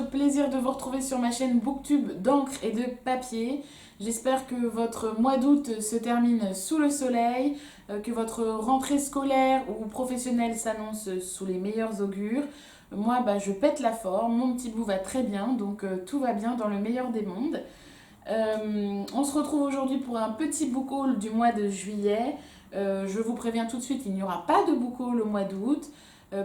plaisir de vous retrouver sur ma chaîne Booktube d'encre et de papier. J'espère que votre mois d'août se termine sous le soleil, que votre rentrée scolaire ou professionnelle s'annonce sous les meilleurs augures. Moi, je pète la forme, mon petit bout va très bien, donc tout va bien dans le meilleur des mondes. On se retrouve aujourd'hui pour un petit book haul du mois de juillet. Je vous préviens tout de suite, il n'y aura pas de book haul au mois d'août.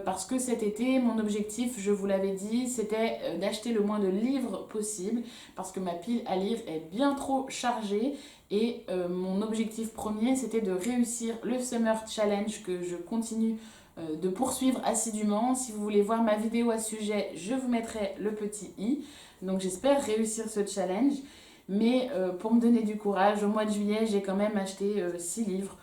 Parce que cet été, mon objectif, je vous l'avais dit, c'était d'acheter le moins de livres possible, parce que ma pile à lire est bien trop chargée, et mon objectif premier, c'était de réussir le Summer Challenge que je continue de poursuivre assidûment. Si vous voulez voir ma vidéo à ce sujet, je vous mettrai le petit i. Donc j'espère réussir ce challenge, mais pour me donner du courage, au mois de juillet, j'ai quand même acheté 6 livres.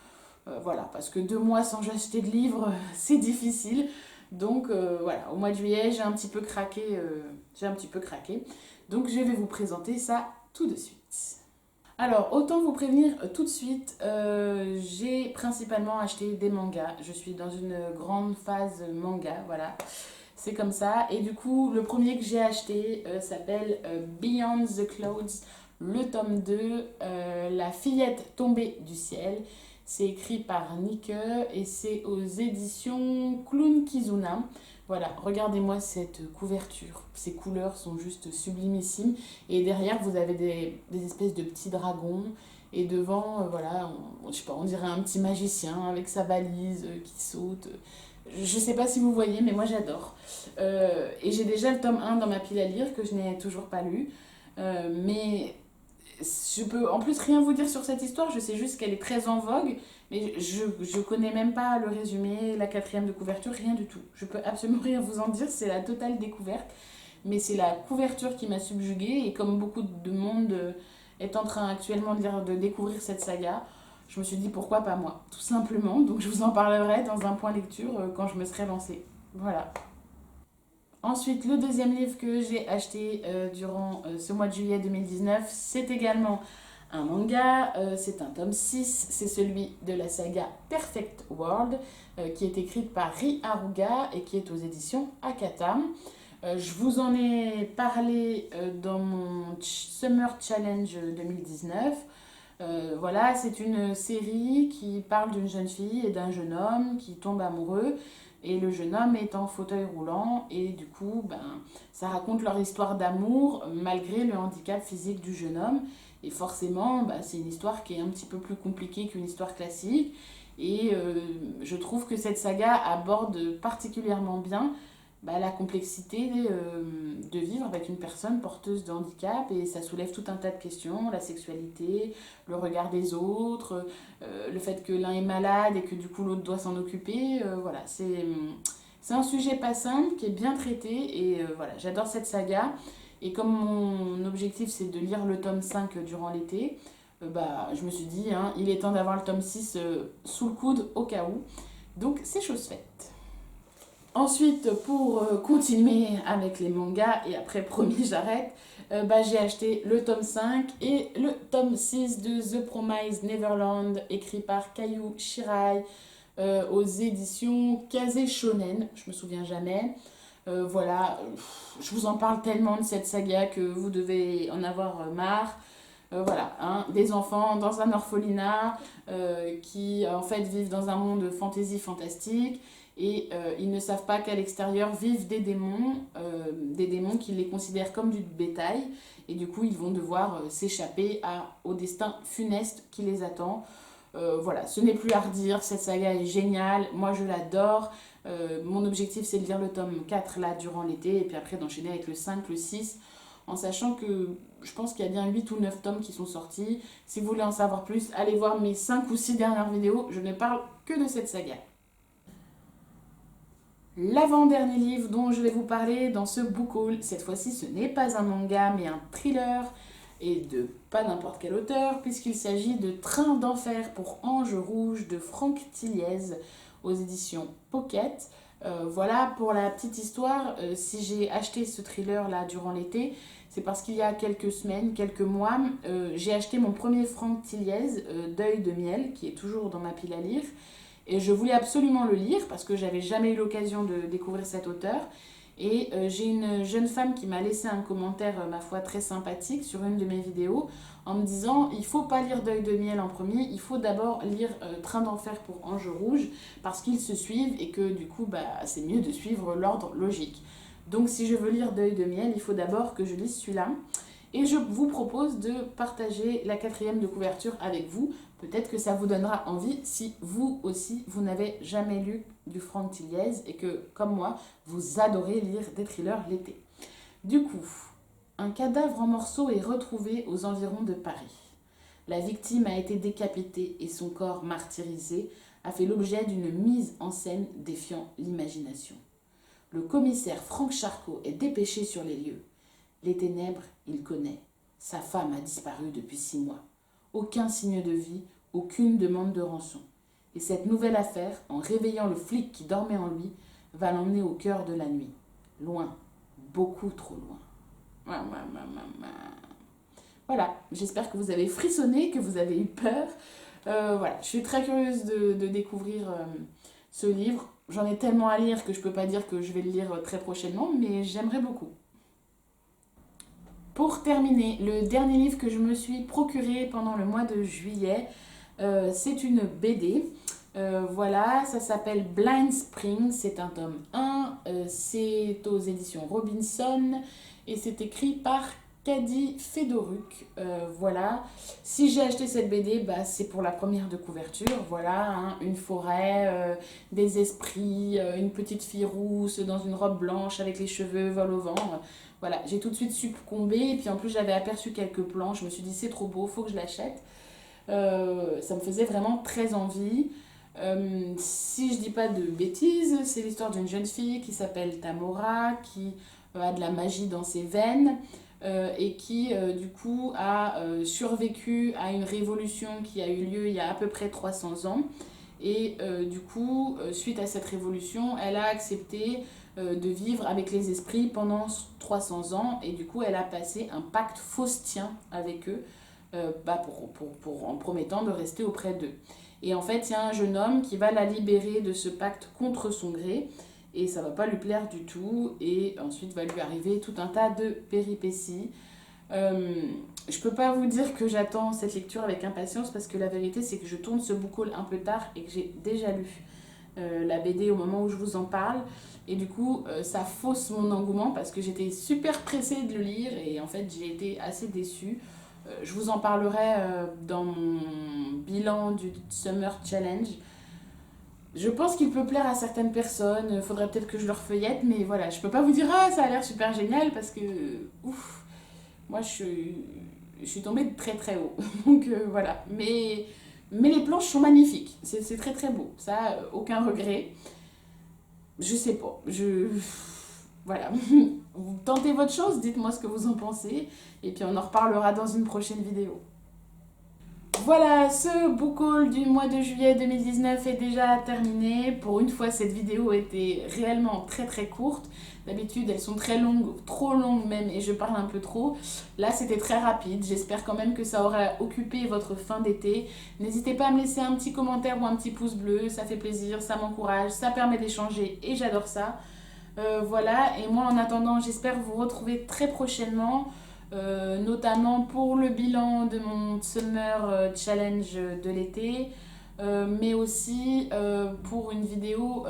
Voilà, parce que 2 mois sans acheter de livres, c'est difficile. Donc voilà, au mois de juillet, j'ai un petit peu craqué. Donc je vais vous présenter ça tout de suite. Alors, autant vous prévenir tout de suite, j'ai principalement acheté des mangas. Je suis dans une grande phase manga, voilà. C'est comme ça. Et du coup, le premier que j'ai acheté s'appelle Beyond the Clouds, le tome 2, La fillette tombée du ciel. C'est écrit par Nike et c'est aux éditions Clown Kizuna. Voilà, regardez-moi cette couverture. Ces couleurs sont juste sublimissimes. Et derrière, vous avez des espèces de petits dragons. Et devant, voilà, je sais pas, on dirait un petit magicien avec sa valise qui saute. Je sais pas si vous voyez, mais moi j'adore. Et j'ai déjà le tome 1 dans ma pile à lire que je n'ai toujours pas lu. Mais je peux en plus rien vous dire sur cette histoire, je sais juste qu'elle est très en vogue, mais je connais même pas le résumé, la quatrième de couverture, rien du tout. Je peux absolument rien vous en dire, c'est la totale découverte, mais c'est la couverture qui m'a subjuguée, et comme beaucoup de monde est en train actuellement de découvrir cette saga, je me suis dit pourquoi pas moi, tout simplement. Donc je vous en parlerai dans un point lecture quand je me serai lancée. Voilà. Ensuite, le deuxième livre que j'ai acheté durant ce mois de juillet 2019, c'est également un manga, c'est un tome 6, c'est celui de la saga Perfect World, qui est écrite par Ri Haruga et qui est aux éditions Akata. Je vous en ai parlé dans mon Summer Challenge 2019. Voilà, c'est une série qui parle d'une jeune fille et d'un jeune homme qui tombent amoureux. Et le jeune homme est en fauteuil roulant et du coup, ça raconte leur histoire d'amour malgré le handicap physique du jeune homme. Et forcément, c'est une histoire qui est un petit peu plus compliquée qu'une histoire classique. Et je trouve que cette saga aborde particulièrement bien la complexité de vivre avec une personne porteuse de handicap, et ça soulève tout un tas de questions, la sexualité, le regard des autres, le fait que l'un est malade et que du coup l'autre doit s'en occuper. Voilà, c'est un sujet pas simple qui est bien traité, et voilà, j'adore cette saga. Et comme mon objectif c'est de lire le tome 5 durant l'été, je me suis dit, il est temps d'avoir le tome 6 sous le coude au cas où. Donc c'est chose faite. Ensuite, pour continuer avec les mangas, et après promis j'arrête, j'ai acheté le tome 5 et le tome 6 de The Promised Neverland, écrit par Kayu Shirai, aux éditions Kaze Shonen, je me souviens jamais. Voilà, je vous en parle tellement de cette saga que vous devez en avoir marre. Voilà, des enfants dans un orphelinat qui en fait vivent dans un monde de fantasy fantastique, et ils ne savent pas qu'à l'extérieur vivent des démons qui les considèrent comme du bétail, et du coup ils vont devoir s'échapper au destin funeste qui les attend. Voilà, ce n'est plus à redire, cette saga est géniale, moi je l'adore. Mon objectif c'est de lire le tome 4 là durant l'été, et puis après d'enchaîner avec le 5, le 6, en sachant que je pense qu'il y a bien 8 ou 9 tomes qui sont sortis. Si vous voulez en savoir plus, allez voir mes 5 ou 6 dernières vidéos, je ne parle que de cette saga. L'avant-dernier livre dont je vais vous parler dans ce book haul, cette fois-ci ce n'est pas un manga mais un thriller, et de pas n'importe quel auteur, puisqu'il s'agit de Train d'enfer pour Ange Rouge de Franck Tilliez aux éditions Pocket. Voilà, pour la petite histoire, si j'ai acheté ce thriller là durant l'été, c'est parce qu'il y a quelques semaines, quelques mois, j'ai acheté mon premier Franck Tilliez, Deuil de miel, qui est toujours dans ma pile à lire. Et je voulais absolument le lire parce que j'avais jamais eu l'occasion de découvrir cet auteur. Et j'ai une jeune femme qui m'a laissé un commentaire, ma foi, très sympathique sur une de mes vidéos en me disant il faut pas lire Deuil de miel en premier, il faut d'abord lire Train d'enfer pour Ange rouge parce qu'ils se suivent et que du coup c'est mieux de suivre l'ordre logique. Donc si je veux lire Deuil de miel, il faut d'abord que je lise celui-là. Et je vous propose de partager la 4e de couverture avec vous. Peut-être que ça vous donnera envie si vous aussi, vous n'avez jamais lu du Franck Tilliez et que, comme moi, vous adorez lire des thrillers l'été. Du coup, un cadavre en morceaux est retrouvé aux environs de Paris. La victime a été décapitée et son corps martyrisé a fait l'objet d'une mise en scène défiant l'imagination. Le commissaire Franck Charcot est dépêché sur les lieux. Les ténèbres, il connaît. Sa femme a disparu depuis 6 mois. Aucun signe de vie, aucune demande de rançon. Et cette nouvelle affaire, en réveillant le flic qui dormait en lui, va l'emmener au cœur de la nuit. Loin, beaucoup trop loin. Voilà, j'espère que vous avez frissonné, que vous avez eu peur. Voilà, je suis très curieuse de découvrir ce livre. J'en ai tellement à lire que je ne peux pas dire que je vais le lire très prochainement, mais j'aimerais beaucoup. Pour terminer, le dernier livre que je me suis procuré pendant le mois de juillet, c'est une BD. Voilà, ça s'appelle Blind Spring, c'est un tome 1, c'est aux éditions Robinson et c'est écrit par Kady Fedoruc. Voilà, si j'ai acheté cette BD, c'est pour la première de couverture. Voilà, hein, une forêt, des esprits, une petite fille rousse dans une robe blanche avec les cheveux vol au vent. Voilà, j'ai tout de suite succombé et puis en plus j'avais aperçu quelques plans, je me suis dit c'est trop beau, faut que je l'achète. Ça me faisait vraiment très envie. Si je dis pas de bêtises, c'est l'histoire d'une jeune fille qui s'appelle Tamora, qui a de la magie dans ses veines et qui du coup a survécu à une révolution qui a eu lieu il y a à peu près 300 ans. Et du coup, suite à cette révolution, elle a accepté de vivre avec les esprits pendant 300 ans et du coup elle a passé un pacte faustien avec eux en promettant de rester auprès d'eux. Et en fait il y a un jeune homme qui va la libérer de ce pacte contre son gré et ça va pas lui plaire du tout et ensuite va lui arriver tout un tas de péripéties. Je peux pas vous dire que j'attends cette lecture avec impatience parce que la vérité c'est que je tourne ce book haul un peu tard et que j'ai déjà lu la BD au moment où je vous en parle et du coup ça fausse mon engouement parce que j'étais super pressée de le lire et en fait j'ai été assez déçue. Je vous en parlerai dans mon bilan du Summer Challenge. Je pense qu'il peut plaire à certaines personnes, il faudrait peut-être que je le refeuillette, mais voilà, je peux pas vous dire ah ça a l'air super génial parce que ouf, moi je suis tombée de très très haut. Donc voilà, mais les planches sont magnifiques, c'est très très beau, ça aucun regret. Je sais pas, voilà. Vous tentez votre chance, dites-moi ce que vous en pensez et puis on en reparlera dans une prochaine vidéo. Voilà, ce book haul du mois de juillet 2019 est déjà terminé. Pour une fois, cette vidéo était réellement très très courte. D'habitude, elles sont très longues, trop longues même, et je parle un peu trop. Là, c'était très rapide. J'espère quand même que ça aura occupé votre fin d'été. N'hésitez pas à me laisser un petit commentaire ou un petit pouce bleu. Ça fait plaisir, ça m'encourage, ça permet d'échanger et j'adore ça. Voilà, et moi en attendant, j'espère vous retrouver très prochainement. Notamment pour le bilan de mon Summer Challenge de l'été, mais aussi pour une vidéo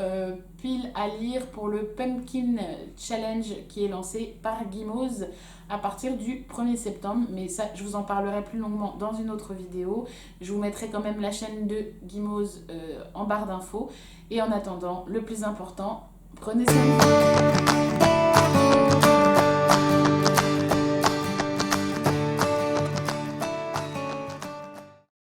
pile à lire pour le Pumpkin Challenge qui est lancé par Gimoz à partir du 1er septembre. Mais ça, je vous en parlerai plus longuement dans une autre vidéo. Je vous mettrai quand même la chaîne de Gimoz en barre d'infos. Et en attendant, le plus important, prenez soin de vous.